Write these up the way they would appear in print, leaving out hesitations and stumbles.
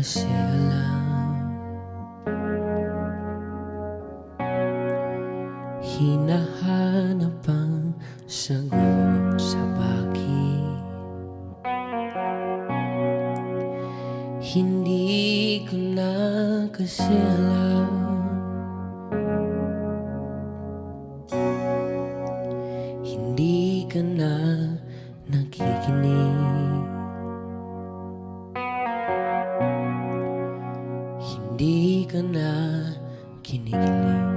kasi alam, hinahanap ang sagot sa bakit. Hindi ko na kasi alam, hindi ka na nakikinig, hindi ka na kinikilig.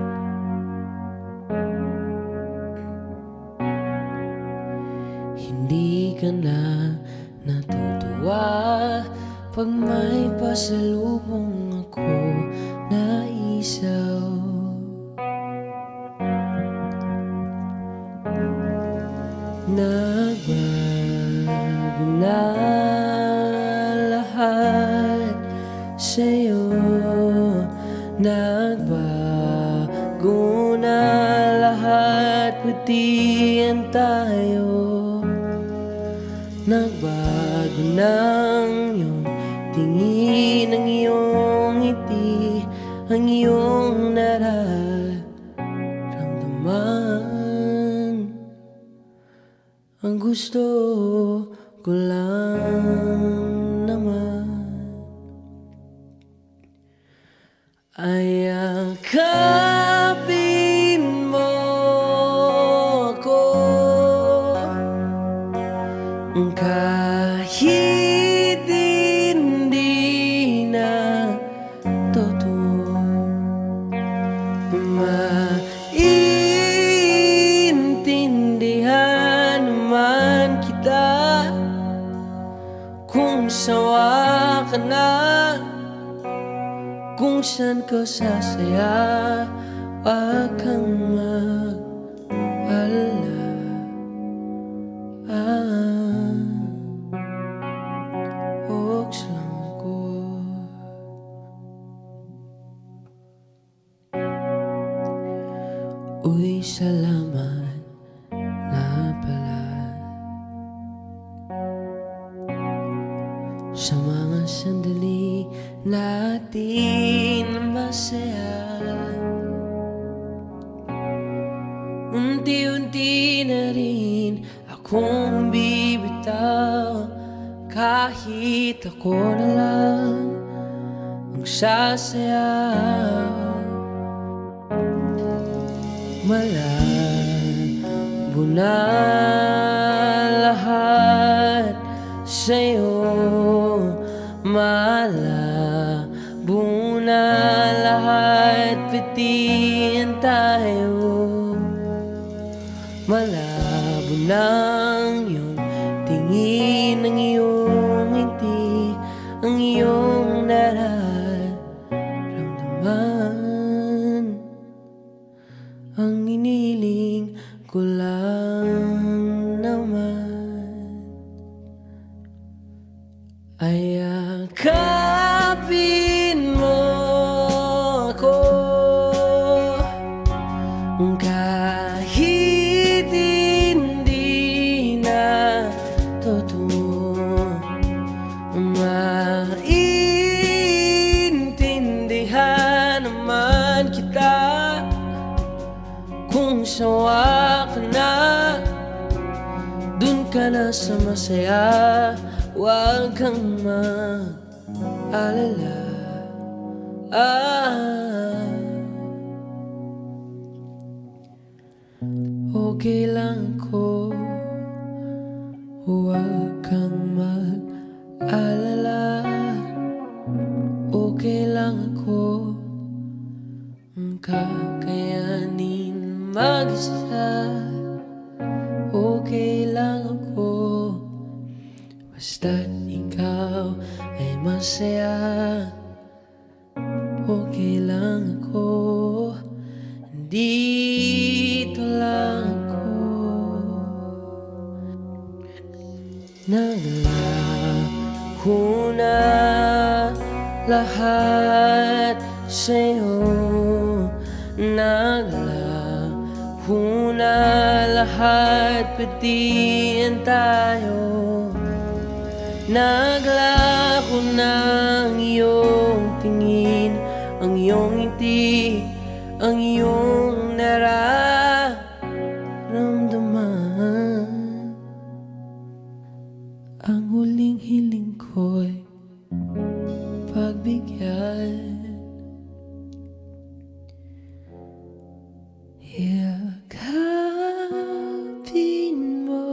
Hindi ka na natutuwa pag may pasalubong ako na isaw. Nagbago na lahat sa'yo, nagbago na lahat, pati ang tayo. Nagbago ng iyong tingin, ang iyong ngiti, ang iyong nararamdaman. Ang gusto ko lang naman ay yakapin mo ko, kahit hindi na totoo. Maintindihan naman kita kung sawa ka na, kung saan ka sasaya. Wag kang mag-alala, huwag lang ko. Uy, salamat nga pala sa mga sandali natin masaya. Unti-unti na rin akong bibitaw, kahit ako na lang ang sasayaw. Malabo na lahat sa'yo, malabo na lahat, pati ang tayo. Malabo ng iyong tingin, ang iyong ngiti, ang iyong nararamdaman. Ang iniling ko lang naman ay yakapin mo ako, kahit hindi na totoo. Maintindihan naman kita kung sawa ka na, dun ka na sa masaya. Huwag kang mag-alala, okay lang ko. Huwag kang mag-alala, okay lang ako. Kakayanin mag-isa, okay lang ako. Basta't ikaw ay masaya, okay lang ako. Dito lang ako. Naglaho na lahat sa'yo, naglaho na lahat, pati ang tayo. Naglaho Bago ng iyong tingin, ang iyong ngiti, ang iyong nararamdaman. Ang huling hiling ko'y pagbigyan. Yakapin mo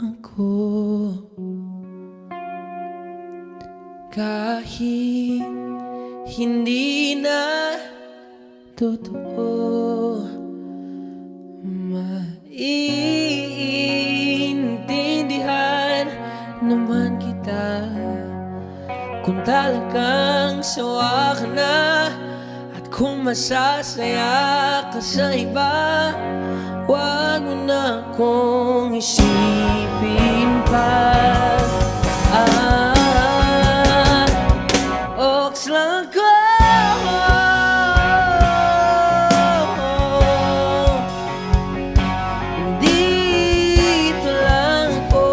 ako kahit hindi na totoo. Maiintindihan naman kita kung talagang sawa ka na, at kung masasaya ka sa iba, huwag mo na akong isipin pa. Oks lang ako, dito lang ako.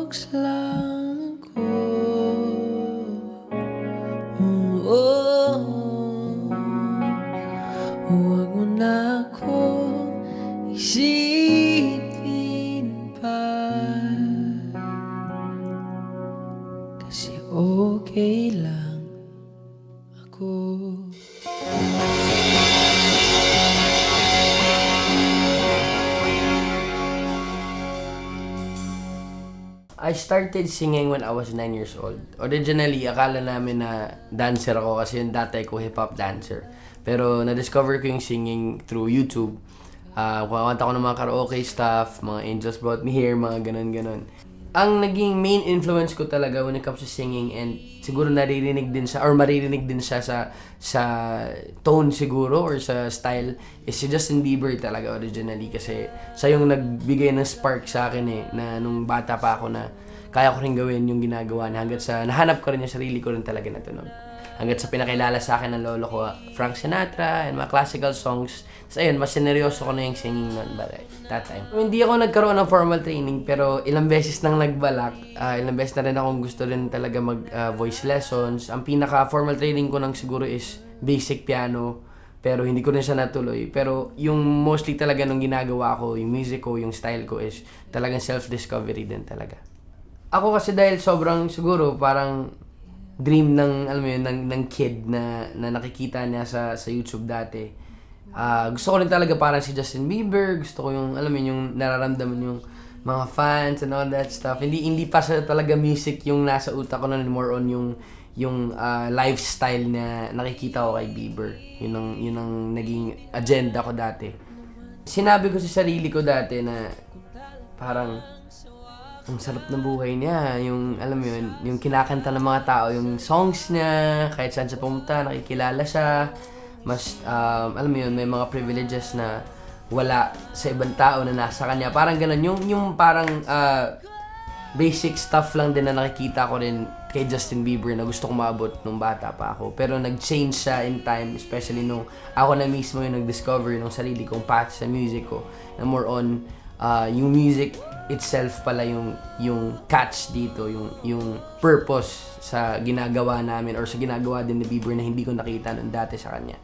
Oks lang ako. Huwag mo na akong isipin pa, kasi okay lang ako. I started singing when I was 9 years old. Originally, akala namin na dancer ako kasi yung dati ko hip-hop dancer. Pero na-discover ko yung singing through YouTube. Kumakanta ko ng mga karaoke stuff, mga Angels Brought Me Here, mga ganun-ganun. Ang naging main influence ko talaga when it comes to singing, and siguro naririnig din siya or maririnig din siya sa tone siguro or sa style, is si Justin Bieber talaga originally, kasi siya yung nagbigay ng spark sa akin na nung bata pa ako na kaya ko rin gawin yung ginagawa niya, hanggat sa nahanap ko rin yung sarili ko rin talaga na tunog. Hanggat sa pinakilala sa akin ng lolo ko, Frank Sinatra and mga classical songs. So ayun, mas sineryoso ko na yung singing noon by that time. Hindi ako nagkaroon ng formal training, pero ilang beses nang nagbalak. Ilang beses na rin akong gusto rin talaga mag-voice lessons. Ang pinaka-formal training ko nang siguro is basic piano, pero hindi ko rin siya natuloy. Pero yung mostly talaga nung ginagawa ko, yung music ko, yung style ko is talagang self-discovery din talaga. Ako kasi dahil sobrang siguro parang dream ng alam mo yun ng kid na nakikita niya sa YouTube dati. Gusto ko rin talaga parang si Justin Bieber, gusto ko yung alam mo yun, yung nararamdaman yung mga fans and all that stuff. Hindi pa sa talaga music yung nasa utak ko, more on yung lifestyle na nakikita ko kay Bieber. Yun ang naging agenda ko dati. Sinabi ko sa sarili ko dati na parang ang sarap ng buhay niya, yung alam mo yun, yung kinakanta ng mga tao, yung songs niya, kahit saan siya pumunta, nakikilala siya. Mas, alam mo yun, may mga privileges na wala sa ibang tao na nasa kanya. Parang ganun, yung parang basic stuff lang din na nakikita ko rin kay Justin Bieber na gusto kong maabot nung bata pa ako. Pero nag-change siya in time, especially nung ako na mismo yung nag-discover ng sarili kong path sa music ko, na more on yung music itself pala yung catch dito, yung purpose sa ginagawa namin or sa ginagawa din ni Bieber na hindi ko nakita noon dati sa kanya.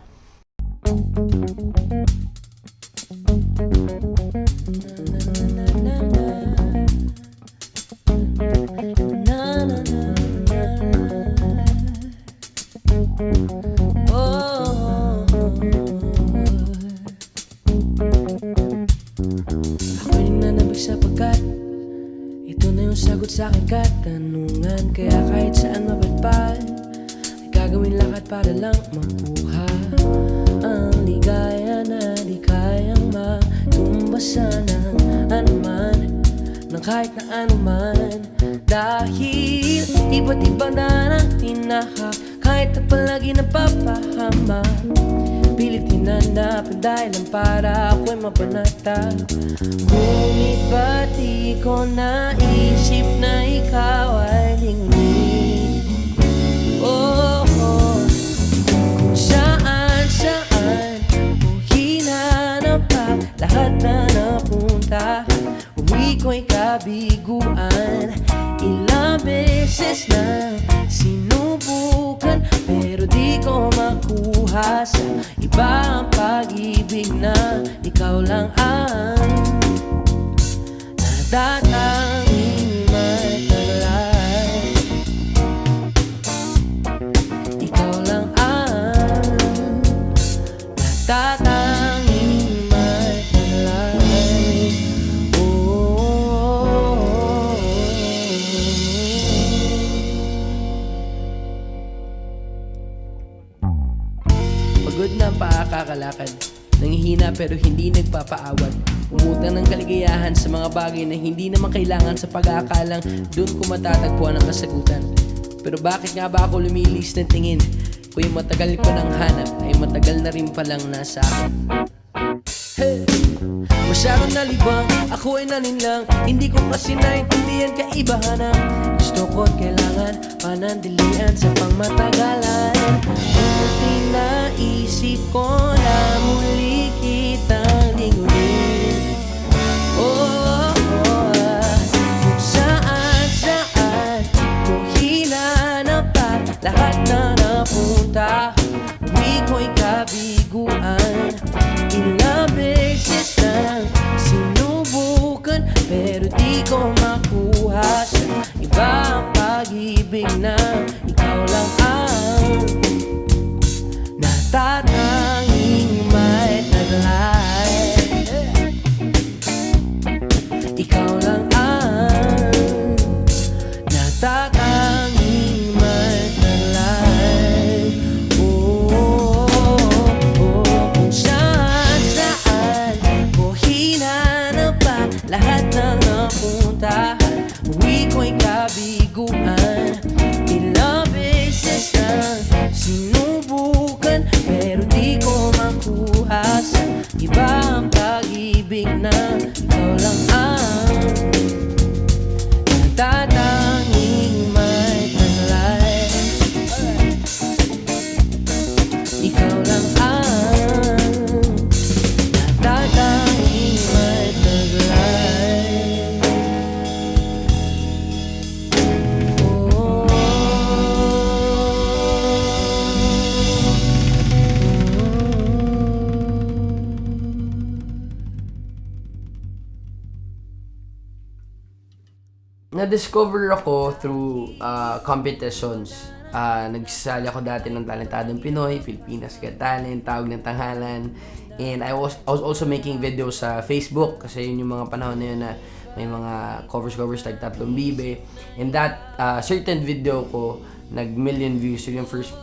Sapagkat ito na yung sagot sa aking katanungan, kaya kahit saan mapadpad ay gagawin lahat para lang makuha ang ligaya na di kayang matumbasan ng anuman, ng kahit na anuman. Dahil iba't iba na ng tinahak, kahit na palagi napapahama, pilit hinanap ang dahilan para ako'y mapanata. Ngunit ba't di ko naisip na ikaw ay lingunin? Oh, oh. Kung saan ko hinanap pa lahat na napunta, uwi ko'y kabiguan. Ilang beses na sinubukan, pero di ko makuha sa iba ang pag-ibig na ikaw lang ang natatanging mataglay. Ikaw lang ang natatanging mataglay. Pagod na ang paa kakalakad, nangihina pero hindi nagpapaawat. Umutang ng kaligayahan sa mga bagay na hindi naman kailangan, sa pag-aakalang doon ko matatagpuan ang kasagutan. Pero bakit nga ba ako lumilis ng tingin? Kung yung matagal ko nang hanap ay matagal na rin palang nasa akin. Hey! Masyadong nalibang, ako ay naninlang. Hindi ko kasi naintindihan kaibahan ng gusto ko't kailangan panandilian sa pangmatagalan. Buti naisip ko na muli kitang lingunin. Oh, kung saan ko hinanap at lahat na napunta, uwi ko'y kabiguan. Ilang beses na sinubukan, pero di ko makuha sa iba ang pag-ibig na ikaw lang ang natatanging may taglay. Ikaw lang ang natatanging may taglay. Kung saan ko hinanap pa lahat ng napuntahan, uwi ko'y kabiguan. Ilang beses na sinubukan, pero di ko makuha sa iba ang pag-ibig na ikaw lang ang natatanging may taglay. Ikaw lang ang natatanging may taglay. Na-discover ako through competitions. Nagsasali ako dati ng Talentadong Pinoy, Pilipinas Got Talent, Tawag ng Tanghalan. And I was also making videos sa Facebook kasi yun yung mga panahon na yun na may mga covers like Tatlong Bibe. And that certain video ko, nag-million views. Yun yung first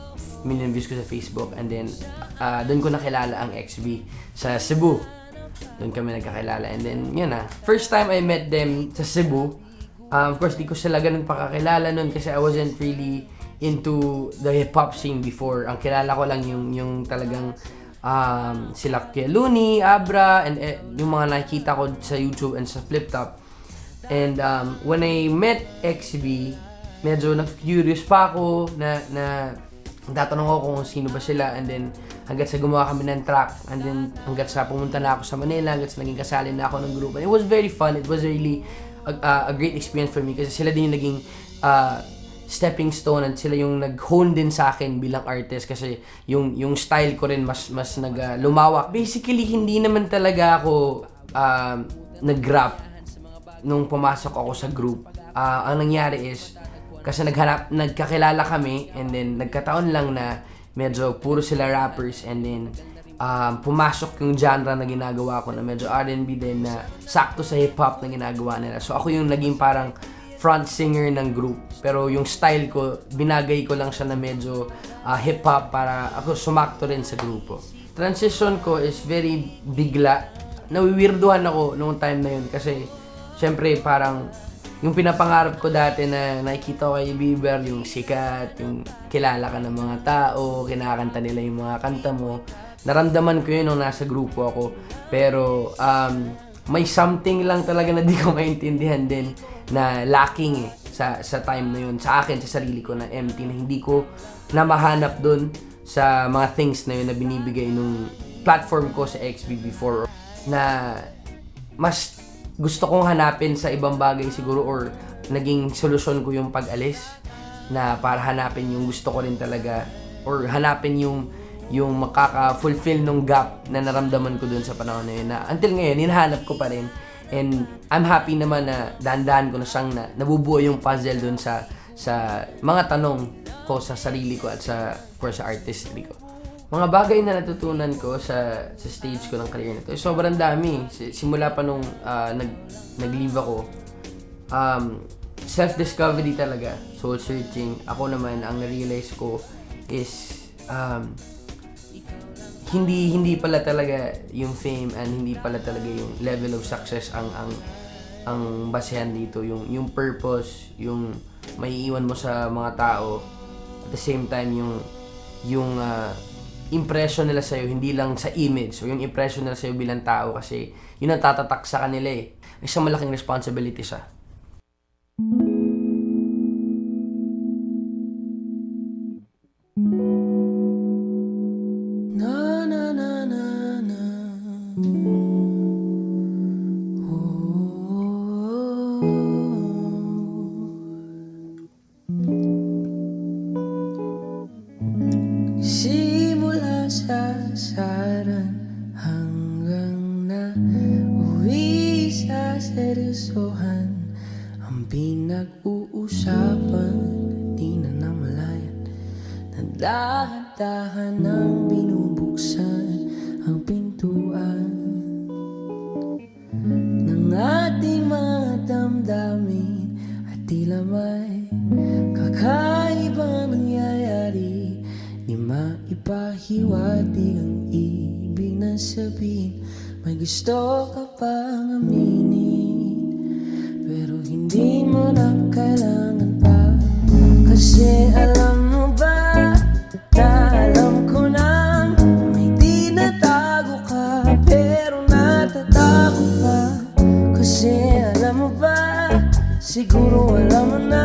million views ko sa Facebook. And then, doon ko nakilala ang XB sa Cebu. Doon kami nagkakilala. And then, yun na. First time I met them sa Cebu, of course, di ko sila ganun pakakilala nun kasi I wasn't really into the hip-hop scene before. Ang kilala ko lang yung talagang sila Kuya Looney, Abra, and yung mga nakikita ko sa YouTube and sa Flip Top. And when I met XB, medyo nag-curious pa ako na tatanong ako kung sino ba sila, and then hanggat sa gumawa kami ng track, and then hanggat sa pumunta na ako sa Manila, hanggat sa naging kasali na ako ng group. And it was very fun. It was really a great experience for me kasi sila din yung naging stepping stone at sila yung nag-hone din sa akin bilang artist kasi yung style ko rin mas lumawak. Basically, hindi naman talaga ako nag-rap nung pumasok ako sa group. Ang nangyari is kasi nagkakilala kami, and then nagkataon lang na medyo puro sila rappers, and then pumasok yung genre na ginagawa ko na medyo R&B din na sakto sa hip-hop na ginagawa nila. So ako yung naging parang front singer ng group. Pero yung style ko, binagay ko lang siya na medyo hip-hop para ako sumakto rin sa grupo. Transition ko is very bigla. Nawiwirduhan ako noong time na yun kasi syempre parang yung pinapangarap ko dati na nakikita ko kay Bieber, yung sikat, yung kilala ka ng mga tao, kinakanta nila yung mga kanta mo. naramdaman ko yun nung nasa grupo ako. Pero, may something lang talaga na di ko maintindihan din na lacking sa time na yun. Sa akin, sa sarili ko na empty, na hindi ko na mahanap dun sa mga things na yun na binibigay nung platform ko sa XB before, na mas gusto kong hanapin sa ibang bagay siguro, or naging solusyon ko yung pag-alis, na para hanapin yung gusto ko rin talaga, or hanapin yung makaka-fulfill nung gap na naramdaman ko dun sa panahon na yun, na until ngayon, hinahanap ko pa rin. And I'm happy naman na dahan-dahan ko na siyang nabubuo yung puzzle dun sa mga tanong ko sa sarili ko at sa artistry ko. Mga bagay na natutunan ko sa stage ko ng career na to, sobrang dami. Simula pa nung nag-leave ako, self-discovery talaga, soul-searching. Ako naman, ang na-realize ko is hindi pala talaga yung fame and hindi pala talaga yung level of success ang basehan dito, yung purpose, yung maiiwan mo sa mga tao, at the same time yung impression nila sa'yo, hindi lang sa image, o yung impression nila sa'yo bilang tao, kasi yun ang tatatak sa kanila isang malaking responsibility siya. Simula sa saran hanggang na uwi sa seryosohan, ang pinag-uusapan di na namalayan, na dahan-dahan ang binubuksan ang pintuan ng ating mga damdamin, at tila may kakaibang nangyayari. Di maipahiwatig ang ibig na sabihin, may gusto ka pang aminin, pero hindi mo na kailangan pa. Kasi alam mo ba, na alam ko na may tinatago ka, pero natatago pa. Kasi alam mo ba, siguro alam mo na,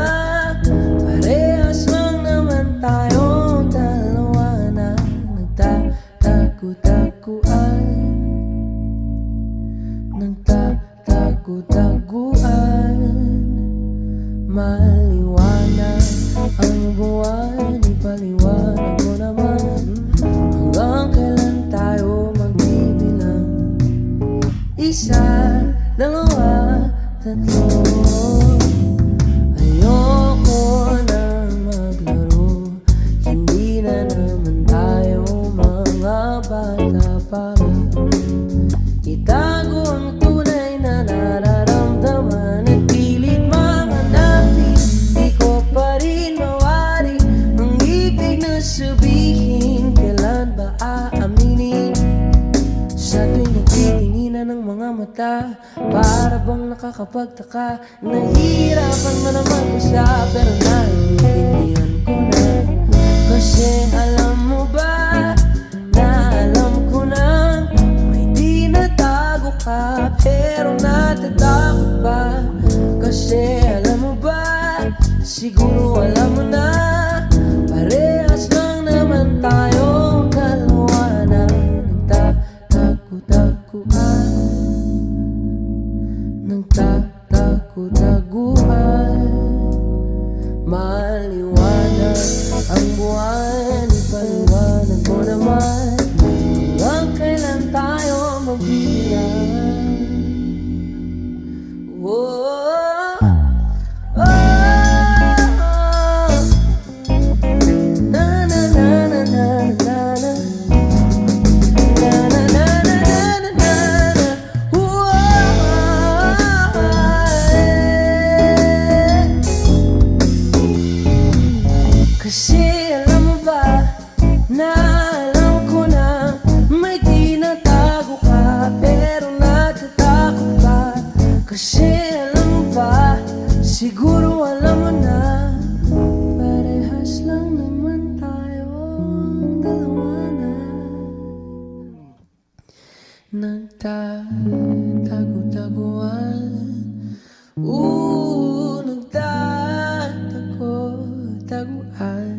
parehas lang naman tayong dalawa na nagtatago-taguan, nagtatago-taguan. Maliwanag ang buwan, ipaliwanag mo naman, hanggang kailan tayo magbibilang? Isa, dalawa, tatlo. Ayoko na maglaro, hindi na naman tayo mga bata para itago ang tunay na nararamdaman, at pilit mahanapin, di ko pa rin mawari ang ibig na sabihin. Kailan ba aaminin? Sa tuwing nagtitinginan ng mga mata, para bang nakakapagtaka, nahihirapan man naman ko siya, pero naiintindihan ko na. Kasi alam mo ba, na alam ko na may tinatago ka, pero natatakot pa. Kasi alam mo ba, siguro alam mo na, parehas lang naman tayong dalawa na nagtatago-taguan, nagtatago-taguan. Maliwanag ang buwan, ipaliwanag mo naman, hanggang kailan tayo magbibilang? Nagtatago-taguan, nagtatago-taguan.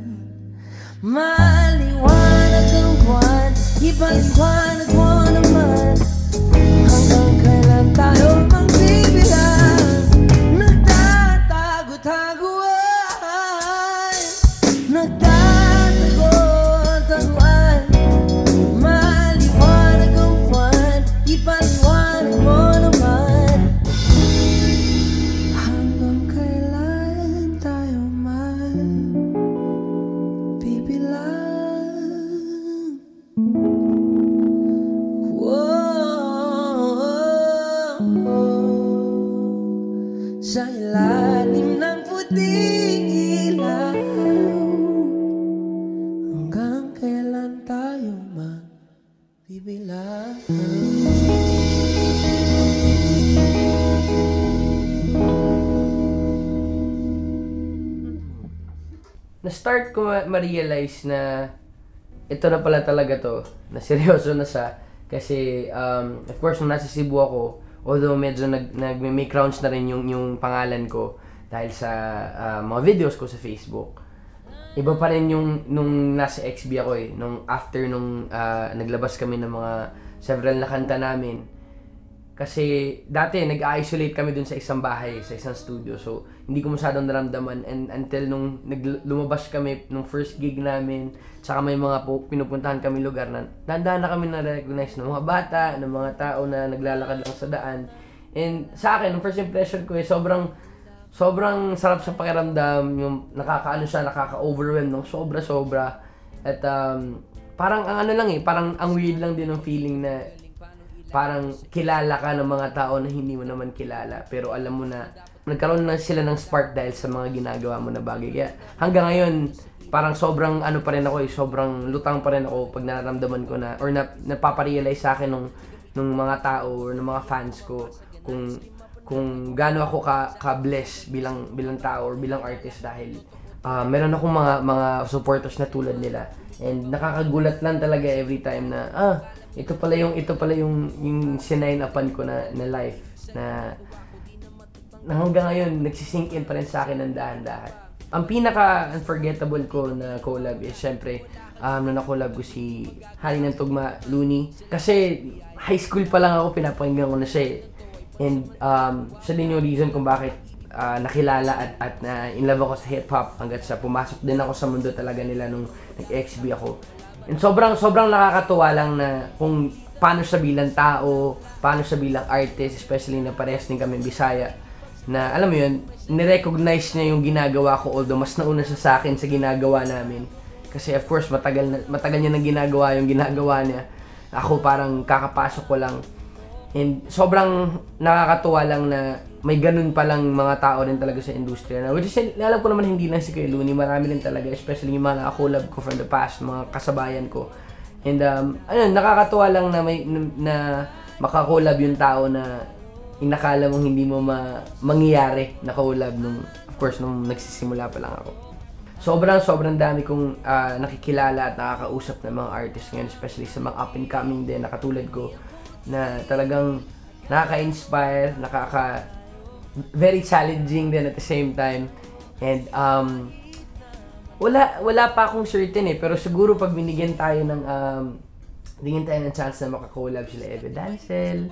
Maliwanag ang buwan, ipaliwanag mo naman. Hanggang kailan tayo magbibilang? Nagtatago-taguan, nagtatago-taguan. Maliwanag ang buwan, ipaliwanag mo naman. Hanggang kailan tayo magbibilang? Sa ilalim ng puting ilaw, hanggang kailan tayo magbibilang? Na-start ko ma-realize na ito na pala talaga to, na seryoso na siya. Kasi, of course, nung nasa Cebu ako, although medyo nag-make rounds na rin yung pangalan ko dahil sa mga videos ko sa Facebook, iba pa rin yung nung nasa XB ako eh. Nung after nung naglabas kami ng mga several na kanta namin. Kasi dati nag-isolate kami dun sa isang bahay, sa isang studio. So, hindi ko masyadong naramdaman. And until nung lumabas kami nung first gig namin, tsaka may mga pinupuntahan kami lugar na dahan-dahan na kami na-recognize ng mga bata, ng mga tao na naglalakad lang sa daan. And sa akin, yung first impression ko sobrang sarap sa pakiramdam, yung nakaka-overwhelm ng sobra-sobra. At parang ang parang ang weird lang din ng feeling na parang kilala ka ng mga tao na hindi mo naman kilala. Pero alam mo na, nagkaroon na sila ng spark dahil sa mga ginagawa mo na bagay. Kaya hanggang ngayon, parang sobrang pa rin ako sobrang lutang pa rin ako pag nararamdaman ko na, or napaparealize sa akin nung mga tao or ng mga fans ko kung gaano ako ka-bless bilang tao or bilang artist dahil meron akong mga supporters na tulad nila. And nakakagulat lang talaga every time na ito pala yung sinign-upan ko na life na hanggang ngayon nagsisink in pa rin sa akin ng dahan-dahan. Ang pinaka-unforgettable ko na collab is syempre nung na-collab ko si Hari ng Tugma, Looney. Kasi high school pa lang ako, pinapakinggan ko na siya eh. And siya din yung reason kung bakit nakilala at in love ako sa hip-hop hanggat sa pumasok din ako sa mundo talaga nila nung nag-XB ako. And sobrang nakakatuwa lang na kung paano siya bilang tao, paano siya bilang artist, especially na parehas din kami Bisaya, na alam mo yun, nirecognize niya yung ginagawa ko, although mas nauna siya sa akin sa ginagawa namin. Kasi of course, matagal niya nang ginagawa yung ginagawa niya. Ako parang kakapasok ko lang. And sobrang nakakatuwa lang na may ganun palang mga tao rin talaga sa industriya na, which is, alam ko naman hindi lang si Kuya Looney, marami rin talaga, especially yung mga nakakolab ko from the past, mga kasabayan ko. And nakakatuwa lang na na makakolab yung tao na inakala mong hindi mo mangyayari na collab nung nagsisimula pa lang ako. Sobrang dami kong nakikilala at nakakausap ng mga artists ngayon, especially sa mga up and coming din na katulad ko, na talagang nakaka-inspire, very challenging din at the same time. And wala pa akong certain eh, pero siguro pag binigyan tayo ng chance na makakollab sila Eve Dancel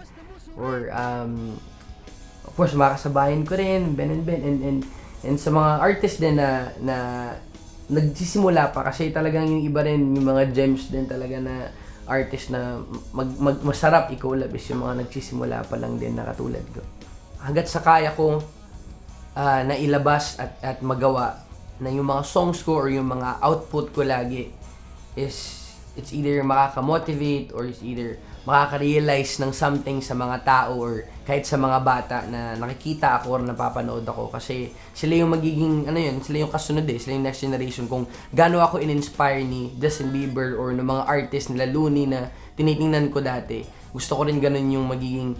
or of course makakasabayan ko rin Ben and sa mga artist din na nagsisimula pa, kasi talagang yung iba rin yung mga gems din talaga na artist na masarap i-collab is yung mga nagsisimula pa lang din na katulad ko. Hanggat sa kaya ko na ilabas at magawa na yung mga songs ko or yung mga output ko lagi is it's either makaka-motivate or it's either makaka-realize ng something sa mga tao or kahit sa mga bata na nakikita ako or napapanood ako, kasi sila yung magiging sila yung kasunod sila yung next generation. Kung gaano ako in-inspire ni Justin Bieber or ng mga artist nila Looney na tinitingnan ko dati, gusto ko rin ganun yung magiging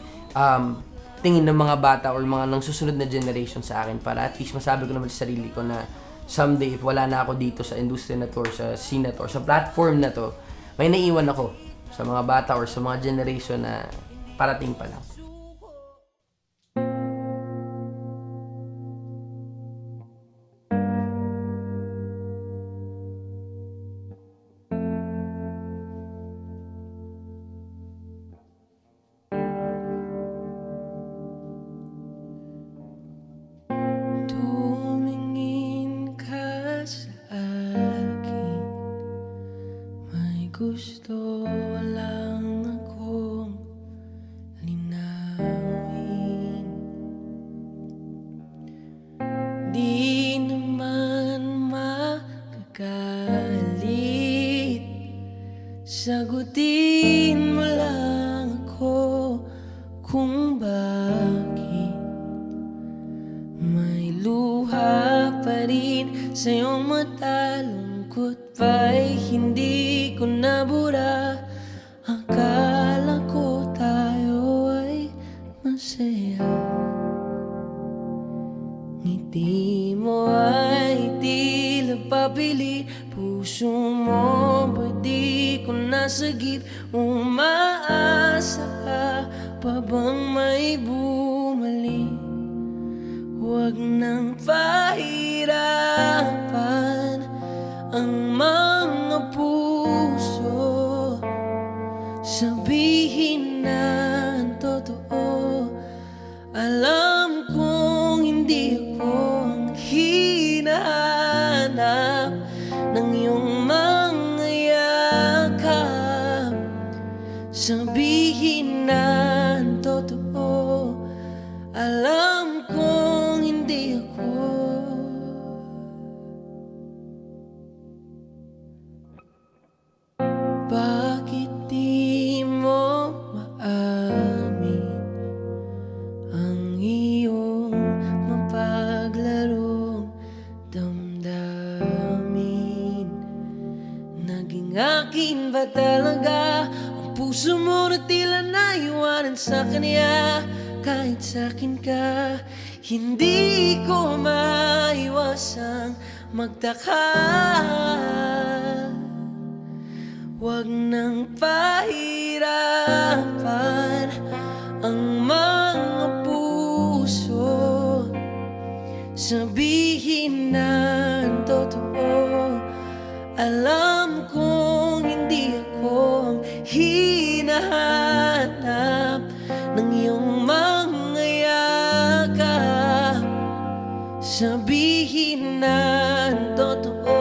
tingin ng mga bata or mga nang susunod na generation sa akin, para at least masabi ko naman sa sarili ko na someday if wala na ako dito sa industry na to or sa scene na to or sa platform na to, may naiwan ako. sa mga bata or sa mga generation na parating pa lang. Tumingin ka sa akin, may gusto lang akong linawin. Di naman makagalit, sagutin mo lang ako kung bakit may luha pa rin sa iyong mata. Lungkot ba'y hindi ko nabura? Akala ko tayo ay masaya. Ngiti mo ay tila pabili, puso mo ba'y di ko nasagip? Umaasa ka pa bang may bumalik? Huwag nang pahirapan ang mga puso, sabihin na ang totoo. Alam kong hindi ako ang hinahanap ng iyong mga yakap, sabihin na ang totoo. Alam kong hindi ako. Bakit di mo maamin ang iyong mapaglarong damdamin? Naging akin ba talaga ang puso mo na tila naiwanan sa kanya? Kahit sa'kin ka, hindi ko maiwasang magtaka. Huwag nang pahirapan ang mga puso, sabihin na ang totoo. Alam kong hindi ako ang hinahanap ng iyong mga yakap, sabihin na ang totoo.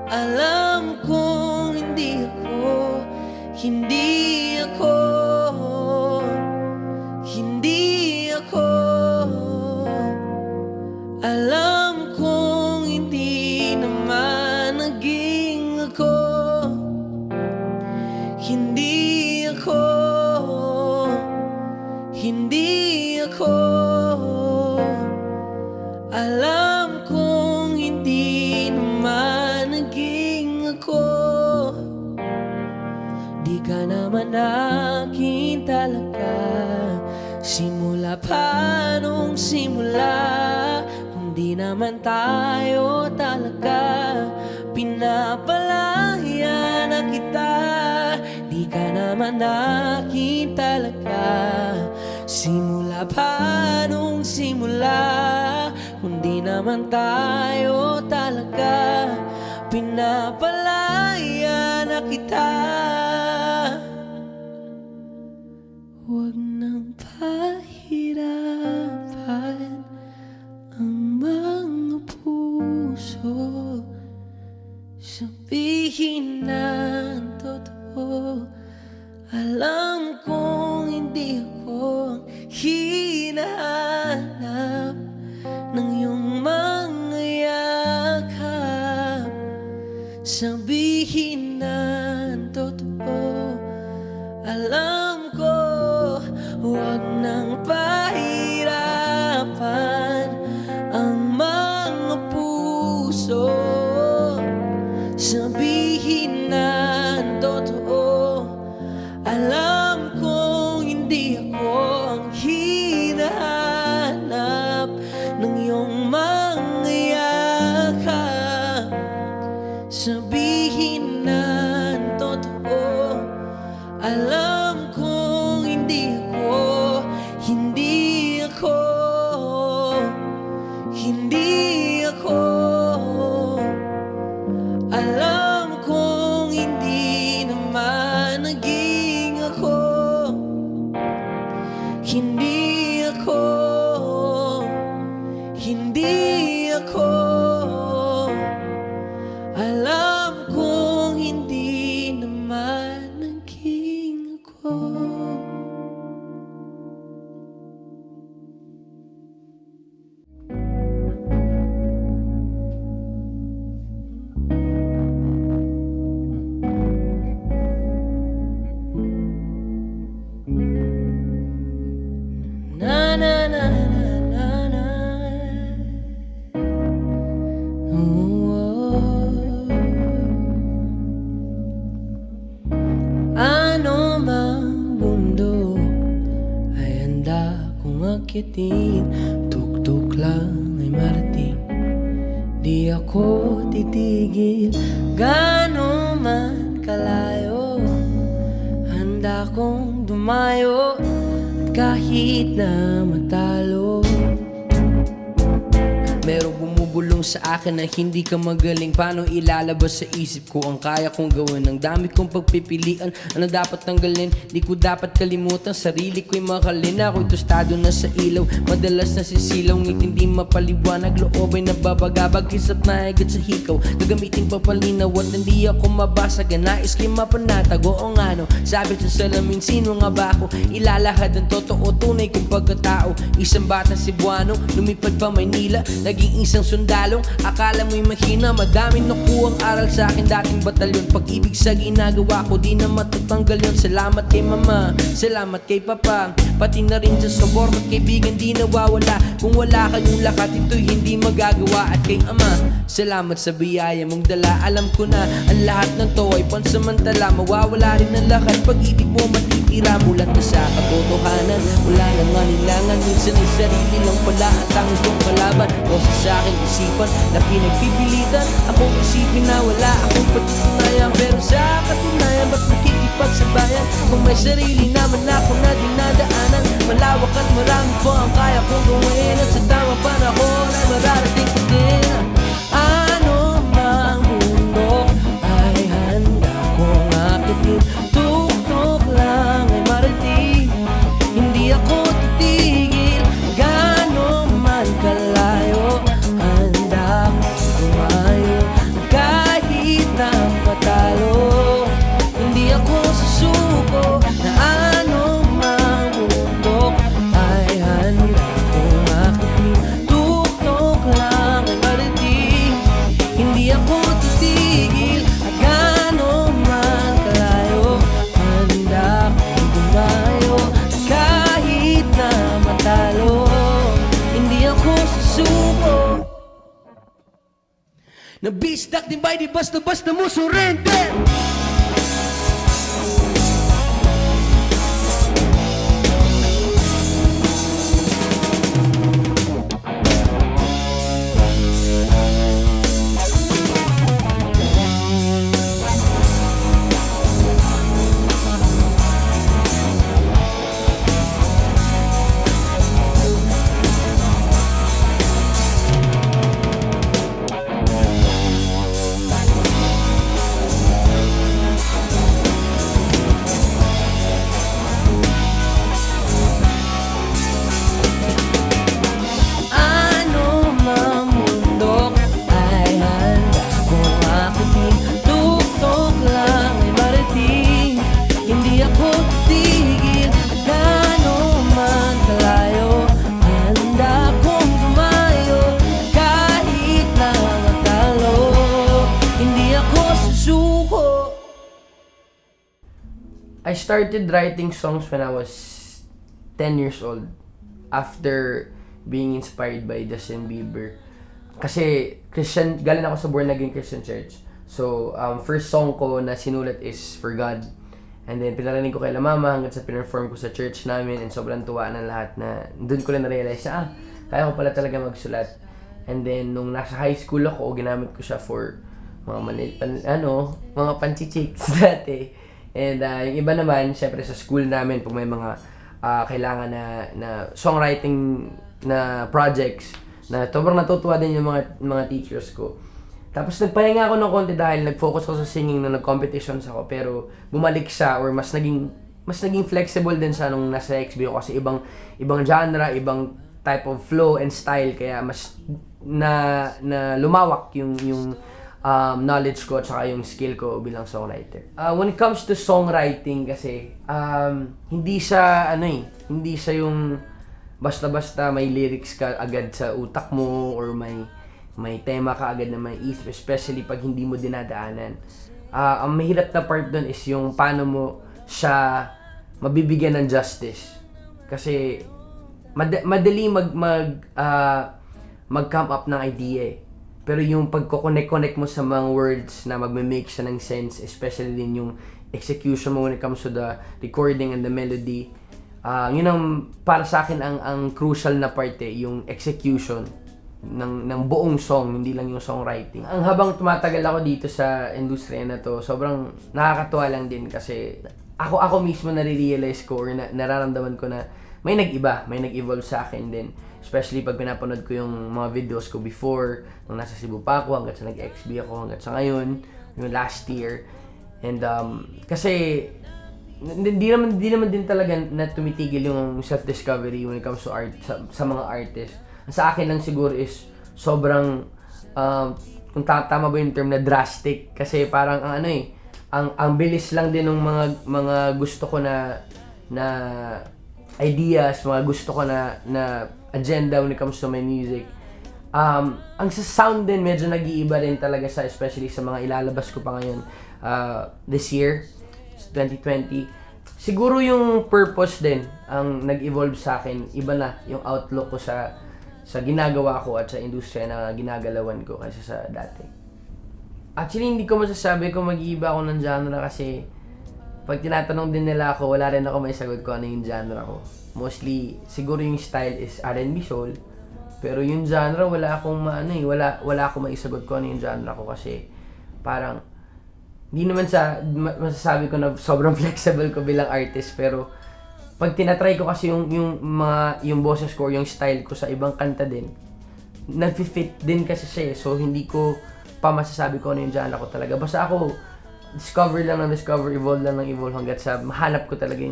Alam kong hindi ako, hindi ako, hindi ako. Alam kong hindi naman naging ako, hindi ako, hindi ako. Alam kong hindi naman naging ako. Di ka naman akin talaga, simula pa nung simula. Kung di naman tayo talaga, pinapalaya na kita. Di ka naman akin talaga, simula pa nung simula. Kung di naman tayo talaga, pinapalaya na kita. Huwag nang pahirapan ang mga puso, sabihin na ang totoo. Alam kong hindi ako ang hinahanap ng iyong mga yakap, sabihin na ang totoo. Alam ko, huwag nang pahirapan ang mga puso, sabihin na ang totoo. Alam kong hindi ako ang hinahanap ng iyong mga yakap, sabihin na ang totoo. ako, hindi ako, hindi ako. Alam kong hindi naman naging ako. Na na na na na na. Ano mang mundo ay handa kong akitin, tuktok lang ay marating, di ako titigil. Gano man kalayo, handa kong dumayo, kahit na matalo. Merong bumubulong sa akin na hindi ka magaling. Paano ilalabas sa isip ko ang kaya kong gawin? Ang dami kong pagpipilian, ano dapat tanggalin? Di ko dapat kalimutan, sarili ko'y makalin. Ako'y tostado na sa ilaw, madalas nasisilaw, ngiting di mapaliwanag, loob ay nababagabag, kisap na higit sa hikaw, gagamitin papalinaw at hindi ako mabasag. Ang nais ko'y mapanatag, oo nga no, sabi sa salamin, sino nga ba ako? Ilalahad ang totoo, tunay kong pagkatao. Isang batang Cebuano, lumipad pa Maynila, naging isang sundalong, akala mo'y mahina. Madaming nakuhang aral sa akin, dating batalyon. Pag-ibig sa ginagawa ko, di na matatanggal yun. Salamat kay mama, salamat kay papa, pati na rin sa sabor at kaibigan di nawawala. Kung wala kayong lakat, ito'y hindi magagawa. At kay ama, salamat sa biyaya mong dala. Alam ko na ang lahat ng to ay pansamantala, mawawala rin ang lahat, pag-ibig mo matitira. Mulat na sa katotohanan, wala nang anilangan, minsan ay sarili lang pala ang tanging kong kalaban. Sa aking isipan na pinagpipilitan akong isipin na wala akong patutunayan, pero sa katunayan ba't nakikipagsabayan kung may sarili naman ako na dinadaanan? Malawak at marami po ang kaya kong gawin, at sa tamang panahon ay mararating ko din. Ano mang mundo ay handa kong akitin, tuktok lang ay marating, hindi ako titigil. Gano man kalayo, handa akong tumayo, kahit na matalo, hindi ako susuko. Na ano mang mundo ay handa kong akitin, tuktok lang ay marating, hindi ako titigil. Gano man kalayo, handa akong tumayo, kahit na matalo, hindi ako susuko. Nabistak din ba'y di basta-basta mo surrender? I started writing songs when I was 10 years old after being inspired by Justin Bieber. Kasi Christian, galing ako sa Born Again Christian Church. So, first song ko na sinulat is For God. And then, pinaraning ko kay La Mama hanggang sa pinperform ko sa church namin, and sobrang tuwa ng lahat na doon ko rin na-realize na, kaya ko pala talaga magsulat. And then, nung nasa high school ako, ginamit ko siya for mga mga panchichicks dati. And yung iba naman, syempre sa school namin, pag may mga kailangan na songwriting na projects, na sobrang natutuwa din yung mga teachers ko. Tapos nagpahinga ako ng konti dahil nag-focus ako sa singing nung nag-competitions ako, pero bumalik siya or mas naging mas naging flexible din siya nung nasa XB ko kasi ibang genre, ibang type of flow and style, kaya mas na lumawak yung knowledge ko at saka yung skill ko bilang songwriter. When it comes to songwriting kasi, hindi siya hindi siya yung basta-basta may lyrics ka agad sa utak mo or may tema ka agad na may isip, especially pag hindi mo dinadaanan. Ang mahirap na part doon is yung paano mo siya mabibigyan ng justice. Kasi madali mag-come up ng idea eh. Pero yung pagko-connect mo sa mga words na magme-make siya ng sense, especially din yung execution mo when it comes to the recording and the melody, yun ang para sa akin ang crucial na part eh, yung execution ng buong song, hindi lang yung songwriting. Ang habang tumatagal ako dito sa industriya na to, sobrang nakakatuwa lang din kasi ako mismo nare-realize ko or nararamdaman ko na may nag-evolve sa akin din. Especially pag pinapanood ko yung mga videos ko before, nung nasa Cebu pa ako, hanggat sa nag-XB ako, hanggat sa ngayon, yung last year. And kasi hindi naman din talaga na tumitigil yung self-discovery when it comes to art sa mga artists. Sa akin lang siguro is sobrang kung tama ba yung term na drastic, kasi parang ang bilis lang din ng mga gusto ko na ideas, mga gusto ko na agenda when it comes to my music. Ang sa sound din medyo nag-iiba rin talaga sa, especially sa mga ilalabas ko pa ngayon this year, 2020. Siguro yung purpose din ang nag-evolve sa akin. Iba na yung outlook ko sa ginagawa ko at sa industriya na ginagalawan ko kaysa sa dati. Actually, hindi ko masasabi kung mag-iiba ako ng genre kasi pag tinatanong din nila ako, wala rin ako may sagot ko ano yung genre ko. Mostly, siguro yung style is R&B soul. Pero yung genre, wala akong wala akong maisagot ko ano yung genre ko kasi parang hindi naman masasabi ko na sobrang flexible ko bilang artist, pero pag tinatry ko kasi yung boses ko, yung style ko sa ibang kanta din, nag-fit din kasi siya eh. So hindi ko pa masasabi ko ano yung genre ko talaga. Basta ako, discover, evolve lang ng evolve hanggat sa mahanap ko talaga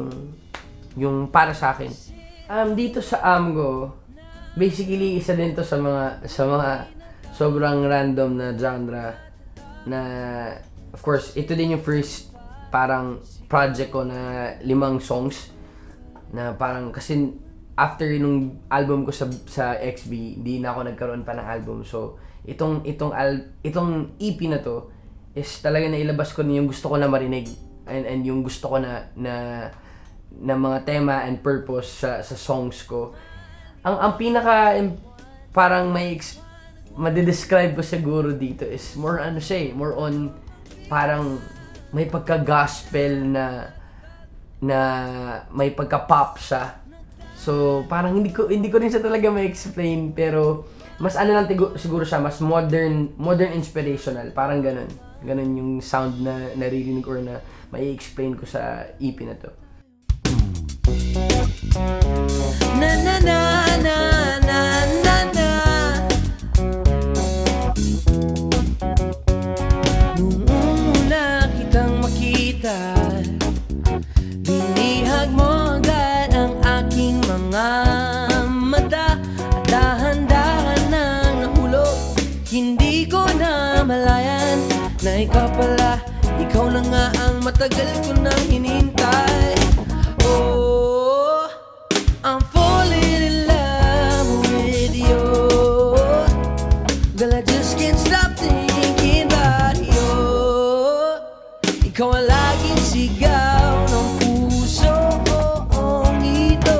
yung para sa akin. Dito sa AMGO, basically isa din to sa mga sobrang random na genre na, of course, ito din yung first parang project ko na 5 songs na parang kasi after nung album ko sa XB, di na ako nagkaroon pa ng album. So itong EP na to is talaga na ilabas ko na yung gusto ko na marinig and yung gusto ko na mga tema and purpose sa songs ko. Ang pinaka parang madidescribe ko siguro dito is more on parang may pagka-gospel na may pagka-pop siya. So parang hindi ko rin siya talaga ma-explain, pero mas lang siguro siya, mas modern inspirational, parang ganun yung sound na naririnig or na mai-explain ko sa EP na to. Na na na na na na na. Nung una kitang makita, binihag mo agad ang aking mga mata at dahan-dahan nang nahulog. Hindi ko na malayan na ikaw na nga ang matagal ko nang hinintay. Oh, I'm falling in love with you. Girl, I just can't stop thinking about you. Ikaw ang laging sigaw ng puso kong ito.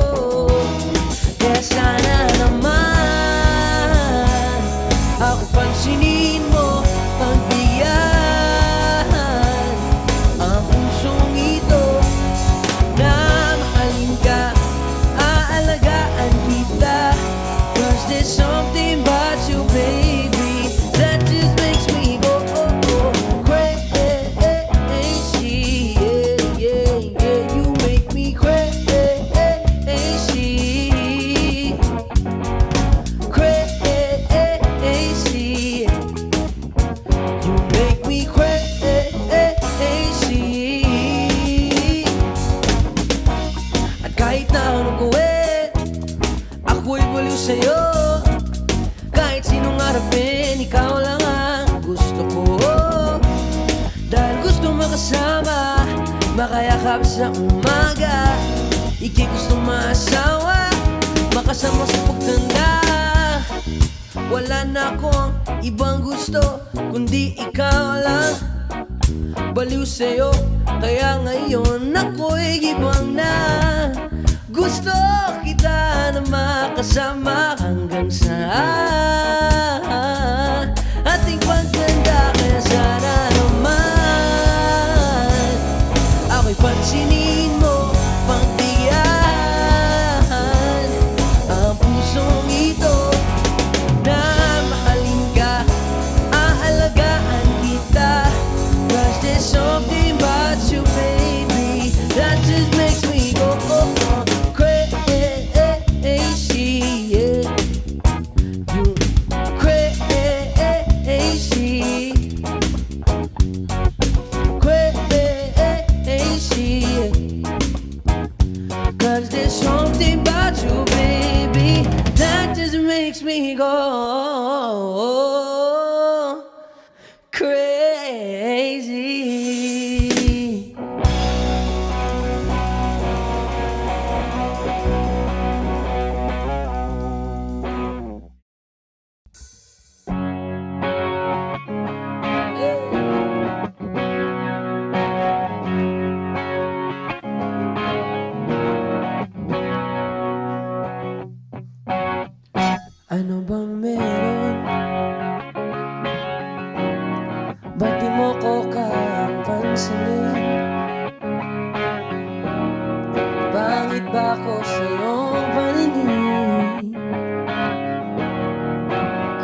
Kaya sana naman ako pansinin mo, pagbigyan ang pusong ito. sa'yo. Kahit sinong harapin, ikaw lang ang gusto ko. Dahil gusto makasama, makayakap sa umaga. Ika'y gusto maasawa, makasama sa pagtanda. Wala na akong ibang gusto, kundi ikaw lang. Baliw sa'yo, kaya ngayon ako'y gibang na. Gusto kita na makasama hanggang sa ating pagtanda. Kaya sana naman ako'y pansinin mo, pagbigyan ang pusong ito na mahalin ka, aalagaan kita. Cause there's something about you, baby, that just makes me go crazy, yeah. You crazy, crazy, yeah. Cause there's something about you, baby, that just makes me go crazy. Ano bang meron? Ba't di mo ko kayang pansinin? Pangit ba ko sa iyong paningin?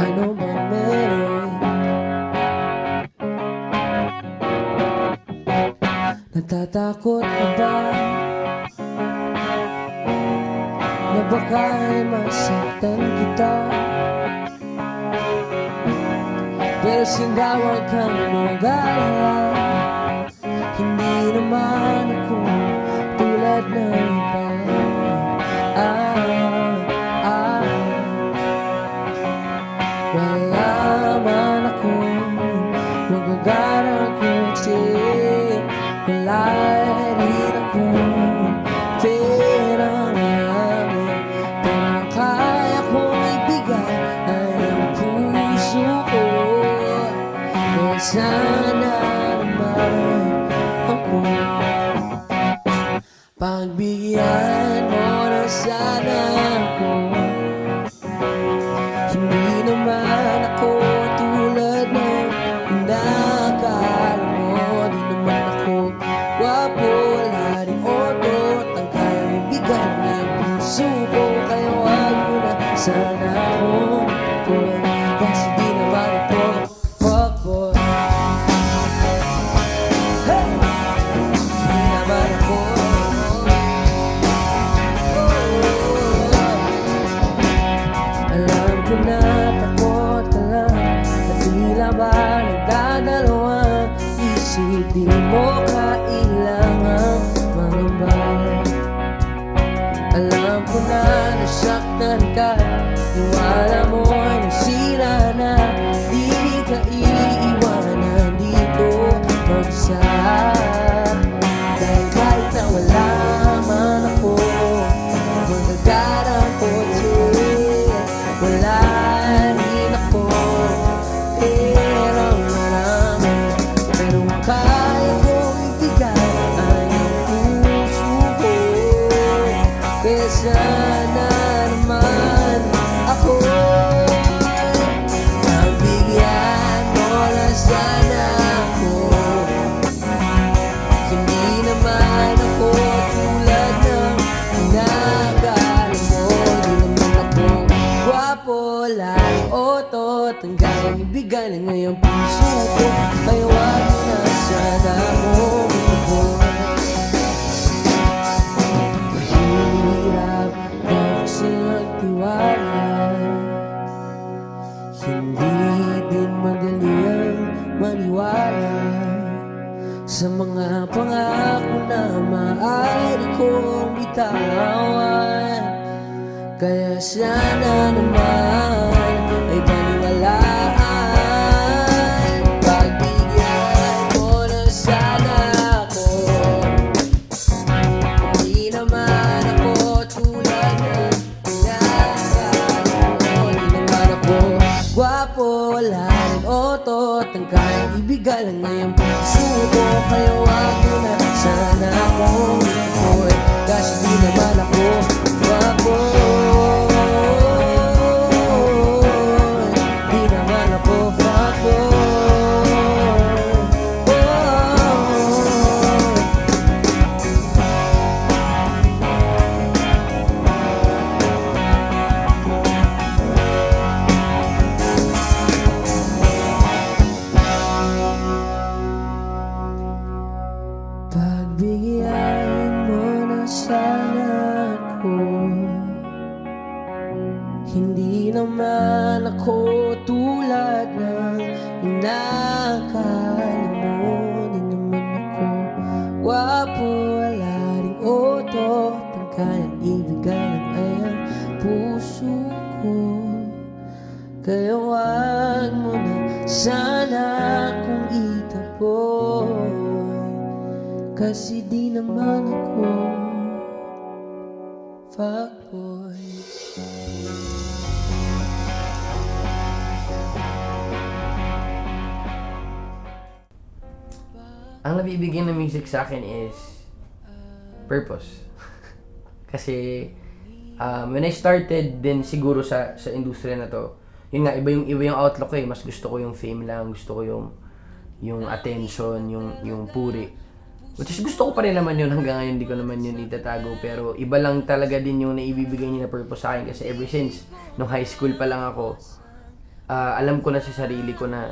Ano bang meron? Natatakot ka ba na baka'y masaktan kita? Pero sindawag kang mag-alala, hindi naman ako tulad ng iba. Wala man akong magagarang kutsi, wala rin akong perang yaman, pero ang kaya kong ibigay ay ang puso ko. Kaya sana naman ako, pagbigyan mo na sana ako. Hindi naman ako tulad ng nakakala mo. Di naman ako gwapo, wala rin otot ang kaya ibigay ng puso ko. Kaya wag mo na sana akong tuwan, kasi di naman ako fuckboy. Hey! Di naman ako alam ko na takot ka lang, at tila ba nagdadalawang isip. Di mo kailangang mangamba. Alam ko na nasaktan ka, iwala mo ay nasira na. Di ka iiwanan dito mag-isa, dahil kahit na wala man ako, magagarang kotse, wala rin ako perang marami. Pero ang kaya kong ibigay ay ang puso ko. Kaya sana naman ako, pagbigyan mo na sana ako. Hindi naman ako tulad ng pinag-alam mo. Di naman ako gwapo, lahat otot ang kayang ibigay na ngayong puso ko. Kaya wag mo na sana akong ibubuhay. Mahirap na kasi magtiwala, hindi din madali ang maniwala sa mga pangako na maaari kong bitawan. Kaya sana naman ay paniwalaan. Pagbigyan mo na sana ako. Hindi naman ako tulad ng pinagkakala mo. Hindi naman ako gwapo, wala rin otot. Ang kayang ibigan lang ngayong puso ko. Kaya wag mo na sana akong ituloy. Kasi di naman ako gwapo. Di naman ako fuckboy. Pagbigyan mo na sana ako. Hindi naman ako tulad ng inakala mo. Di naman ako gwapo, wala ring otot. Ang kayang ibigan lang ay ang puso ko. Kaya wag mo na sana kung itaboy. Kasi di naman ako fuckboy. Ang nabibigyan ng music sa akin is purpose. Kasi when I started din siguro sa industriya na to, yun nga, iba yung outlook ko eh. Mas gusto ko yung fame lang, gusto ko yung attention, yung puri. Which is gusto ko pa rin naman yun hanggang ngayon, hindi ko naman yun itatago. Pero iba lang talaga din yung naibibigay niya na purpose sa akin. Kasi ever since, nung high school pa lang ako, alam ko na sa sarili ko na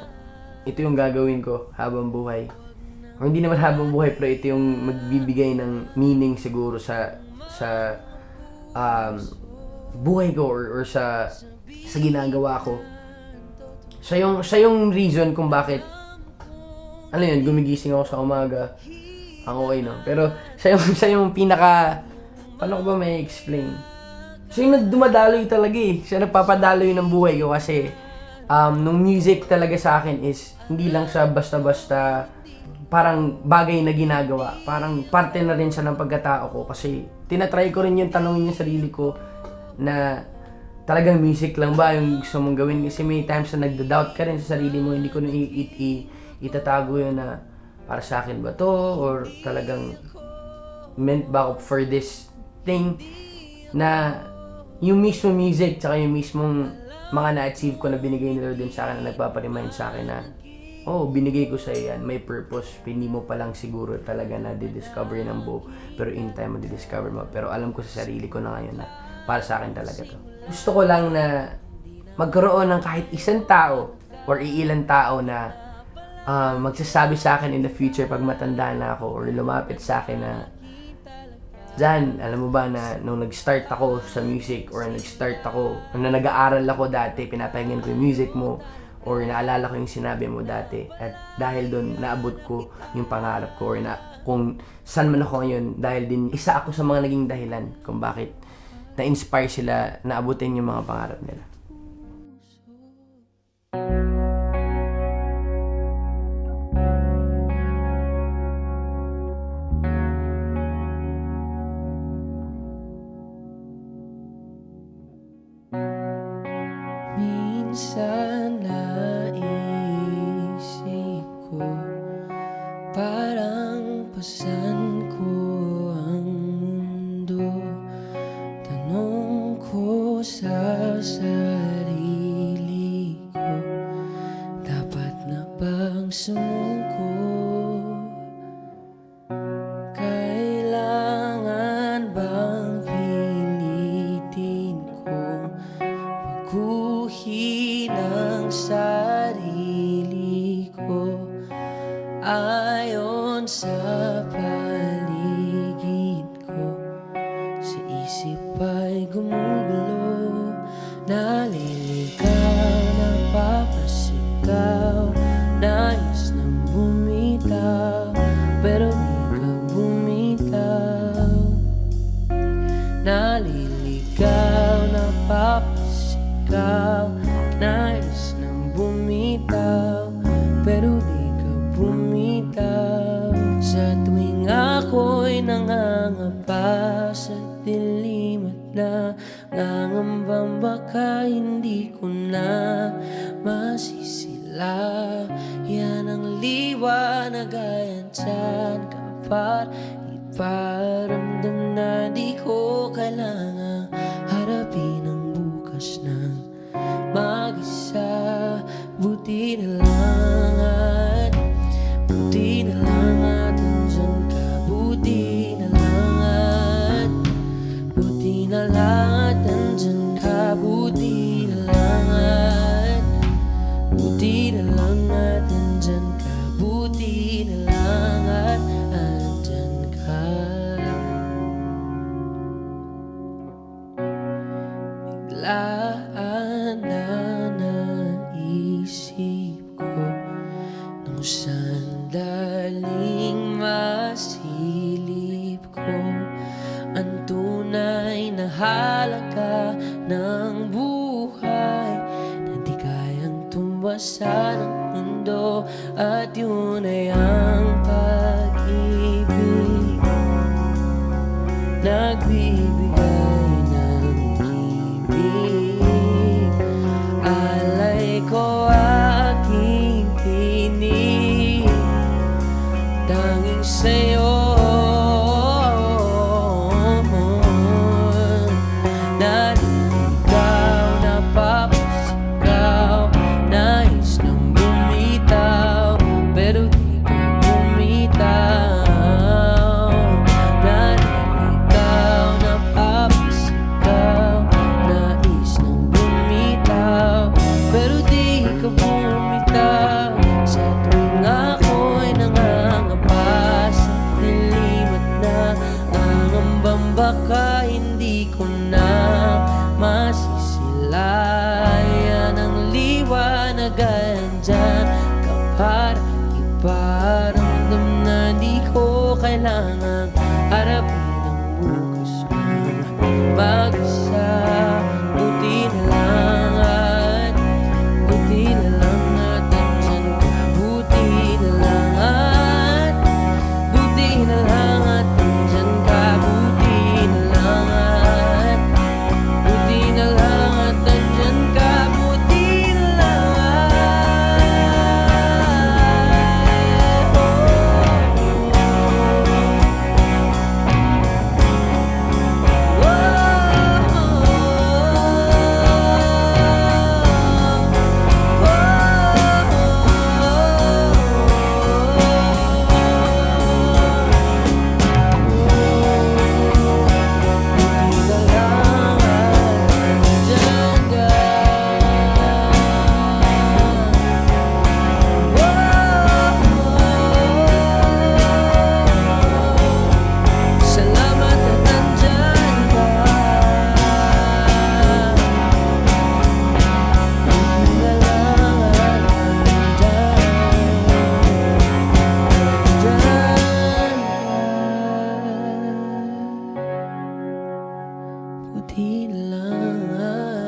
ito yung gagawin ko habang buhay. O hindi naman habang buhay, pero ito yung magbibigay ng meaning siguro sa buhay ko or sa ginagawa ko. Siya yung reason kung bakit gumigising ako sa umaga. Ang okay, no? Pero siya yung pinaka, paano ko ba may explain? Siya yung nagdumadaloy talaga eh. Siya nagpapadaloy ng buhay ko kasi nung music talaga sa akin is hindi lang siya basta-basta parang bagay na ginagawa. Parang parte na rin siya ng pagkatao ko kasi tinatry ko rin yung tanongin yung sarili ko na talagang music lang ba yung gusto mong gawin? Kasi may times na nagda-doubt ka rin sa sarili mo, hindi ko na itatago yun na para sa akin ba to or talagang meant ba ako for this thing, na yung mismo music tsaka yung mismong mga na-achieve ko na binigay nila din sa akin na nagpaparemind sa akin na binigay ko sa yan, may purpose, hindi mo pa lang siguro talaga na di-discover ng buo, pero in time mo di-discover mo. Pero alam ko sa sarili ko na ngayon na para sa akin talaga to. Gusto ko lang na magkaroon ng kahit isang tao or iilang tao na magsasabi sa akin in the future pag matanda na ako or lumapit sa akin na, Jan, alam mo ba na nung nag-start ako sa music or nag-aaral ako dati, pinapahinggan ko yung music mo or naalala ko yung sinabi mo dati at dahil doon naabot ko yung pangarap ko or kung saan man ako ngayon, dahil din isa ako sa mga naging dahilan kung bakit na-inspire sila na abutin yung mga pangarap nila. Minsan naisip ko, parang pasan ko ang mundo. Tanong ko sa sarili ko, dapat na bang sumuko? Kailangan bang pilitin ko baguhin ang sarili ko ayon sa paligid ko? Sa isip ay gumugulo, naliligaw, napapasigaw, nais nang bumitaw, pero di ka bumitaw. Naliligaw, napapasigaw. Nais nang bumitaw, pero di ka bumitaw. Sa tuwing ako'y nangangapa sa dilim at nangangambang baka hindi ko na masisila. Yan ang liwanag ayan dyan kapag iparamdam na di ko kailangang harapin ang bukas ng mag-isa. Buti na lang at buti na lang at andyan ka. Buti na lang at buti na lang at andyan ka. Buti na lang at buti na lang at andyan ka. Buti na lang at andyan ka. Biglaan na naisip ko nung sandaling masilip ko ang tunay na halaga ng buhay na di kayang tumbasan ng mundo. At yun ay ang pag-ibig, nagbibigay ng himig. Alay ko aking tinig, tanging sa'yo. Naliligaw, napapasigaw, nais nang bumitaw, pero di ka bumitaw. Naliligaw, napapasigaw, nais nang bumitaw, pero di ka bumitaw. Sa tuwing ako'y nangangapa sa dilim at nangangambang baka hindi ko na masisilayan ang liwanag ayan dyan kapag iparamdam na di ko kailangang harapin ang bukas ng mag-isa. Buti na lang at buti na lang at andyan ka. Buti na lang at buti na lang at andyan ka. Buti na lang at buti na lang at andyan ka. Buti na lang salamat at andyan ka. Buti na lang at andyan ka. Buti na lang.